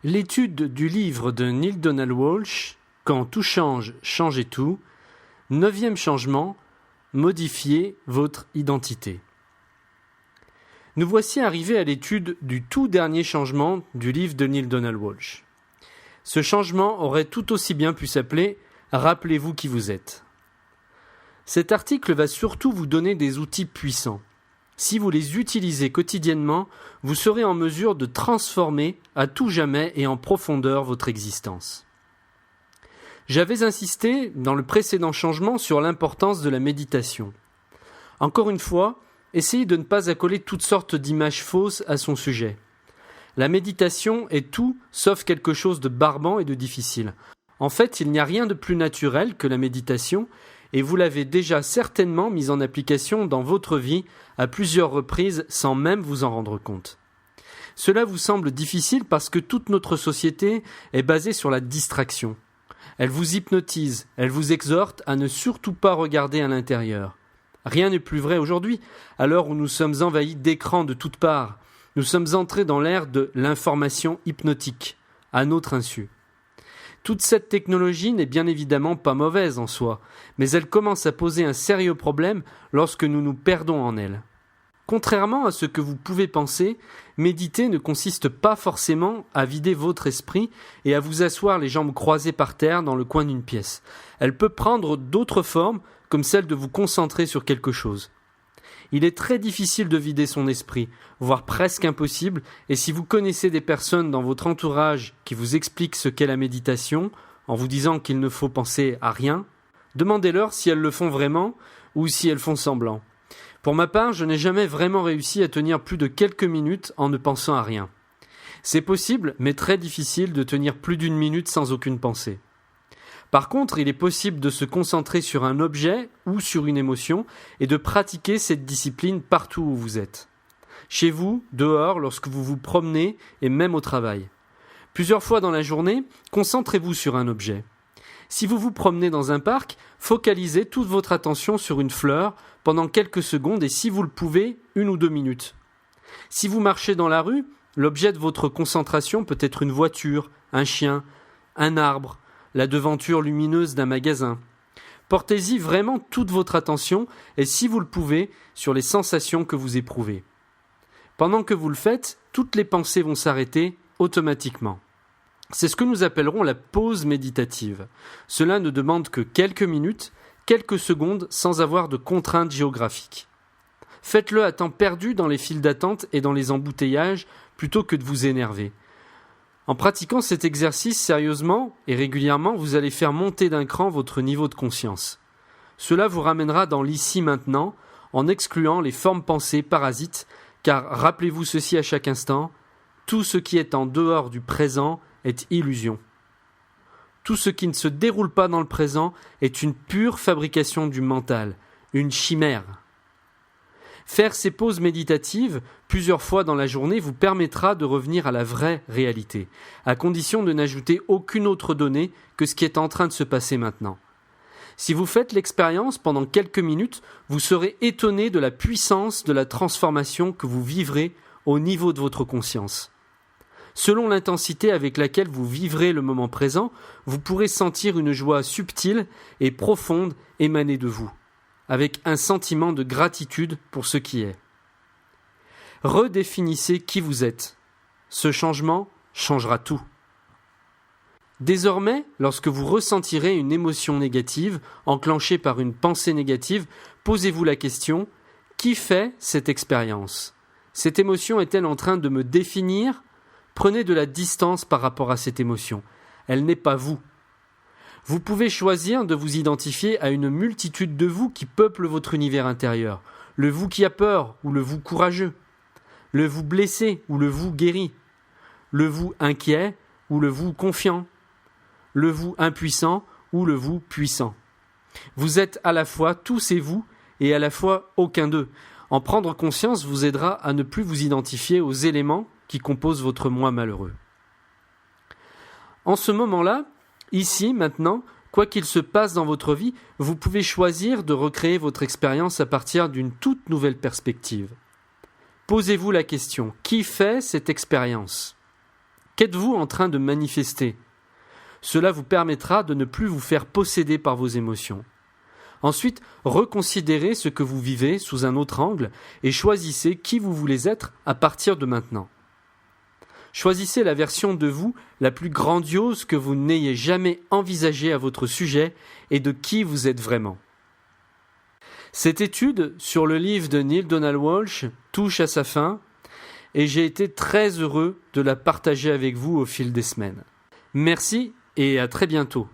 L'étude du livre de Neale Donald Walsch, Quand tout change, changez tout. 9e changement, modifiez votre identité. Nous voici arrivés à l'étude du tout dernier changement du livre de Neale Donald Walsch. Ce changement aurait tout aussi bien pu s'appeler « Rappelez-vous qui vous êtes ». Cet article va surtout vous donner des outils puissants. Si vous les utilisez quotidiennement, vous serez en mesure de transformer à tout jamais et en profondeur votre existence. J'avais insisté dans le précédent changement sur l'importance de la méditation. Encore une fois, essayez de ne pas accoler toutes sortes d'images fausses à son sujet. La méditation est tout sauf quelque chose de barbant et de difficile. En fait, il n'y a rien de plus naturel que la méditation et vous l'avez déjà certainement mise en application dans votre vie à plusieurs reprises sans même vous en rendre compte. Cela vous semble difficile parce que toute notre société est basée sur la distraction. Elle vous hypnotise, elle vous exhorte à ne surtout pas regarder à l'intérieur. Rien n'est plus vrai aujourd'hui, à l'heure où nous sommes envahis d'écrans de toutes parts. Nous sommes entrés dans l'ère de l'information hypnotique, à notre insu. Toute cette technologie n'est bien évidemment pas mauvaise en soi, mais elle commence à poser un sérieux problème lorsque nous nous perdons en elle. Contrairement à ce que vous pouvez penser, méditer ne consiste pas forcément à vider votre esprit et à vous asseoir les jambes croisées par terre dans le coin d'une pièce. Elle peut prendre d'autres formes, comme celle de vous concentrer sur quelque chose. Il est très difficile de vider son esprit, voire presque impossible, et si vous connaissez des personnes dans votre entourage qui vous expliquent ce qu'est la méditation, en vous disant qu'il ne faut penser à rien, demandez-leur si elles le font vraiment ou si elles font semblant. Pour ma part, je n'ai jamais vraiment réussi à tenir plus de quelques minutes en ne pensant à rien. C'est possible, mais très difficile de tenir plus d'une minute sans aucune pensée. Par contre, il est possible de se concentrer sur un objet ou sur une émotion et de pratiquer cette discipline partout où vous êtes. Chez vous, dehors, lorsque vous vous promenez et même au travail. Plusieurs fois dans la journée, concentrez-vous sur un objet. Si vous vous promenez dans un parc, focalisez toute votre attention sur une fleur pendant quelques secondes et si vous le pouvez, 1 ou 2 minutes. Si vous marchez dans la rue, l'objet de votre concentration peut être une voiture, un chien, un arbre, la devanture lumineuse d'un magasin. Portez-y vraiment toute votre attention et si vous le pouvez, sur les sensations que vous éprouvez. Pendant que vous le faites, toutes les pensées vont s'arrêter automatiquement. C'est ce que nous appellerons la pause méditative. Cela ne demande que quelques minutes, quelques secondes sans avoir de contraintes géographiques. Faites-le à temps perdu dans les files d'attente et dans les embouteillages plutôt que de vous énerver. En pratiquant cet exercice sérieusement et régulièrement, vous allez faire monter d'un cran votre niveau de conscience. Cela vous ramènera dans l'ici maintenant en excluant les formes pensées parasites car rappelez-vous ceci à chaque instant, tout ce qui est en dehors du présent est illusion. Tout ce qui ne se déroule pas dans le présent est une pure fabrication du mental, une chimère. Faire ces pauses méditatives plusieurs fois dans la journée vous permettra de revenir à la vraie réalité, à condition de n'ajouter aucune autre donnée que ce qui est en train de se passer maintenant. Si vous faites l'expérience pendant quelques minutes, vous serez étonné de la puissance de la transformation que vous vivrez au niveau de votre conscience. Selon l'intensité avec laquelle vous vivrez le moment présent, vous pourrez sentir une joie subtile et profonde émaner de vous, avec un sentiment de gratitude pour ce qui est. Redéfinissez qui vous êtes. Ce changement changera tout. Désormais, lorsque vous ressentirez une émotion négative, enclenchée par une pensée négative, posez-vous la question « Qui fait cette expérience ? Cette émotion est-elle en train de me définir ? Prenez de la distance par rapport à cette émotion. Elle n'est pas vous. Vous pouvez choisir de vous identifier à une multitude de vous qui peuplent votre univers intérieur. Le vous qui a peur ou le vous courageux. Le vous blessé ou le vous guéri. Le vous inquiet ou le vous confiant. Le vous impuissant ou le vous puissant. Vous êtes à la fois tous ces vous et à la fois aucun d'eux. En prendre conscience vous aidera à ne plus vous identifier aux éléments qui composent votre moi malheureux. En ce moment-là, ici, maintenant, quoi qu'il se passe dans votre vie, vous pouvez choisir de recréer votre expérience à partir d'une toute nouvelle perspective. Posez-vous la question, qui fait cette expérience ? Qu'êtes-vous en train de manifester ? Cela vous permettra de ne plus vous faire posséder par vos émotions. Ensuite, reconsidérez ce que vous vivez sous un autre angle et choisissez qui vous voulez être à partir de maintenant. Choisissez la version de vous la plus grandiose que vous n'ayez jamais envisagée à votre sujet et de qui vous êtes vraiment. Cette étude sur le livre de Neale Donald Walsch touche à sa fin et j'ai été très heureux de la partager avec vous au fil des semaines. Merci et à très bientôt.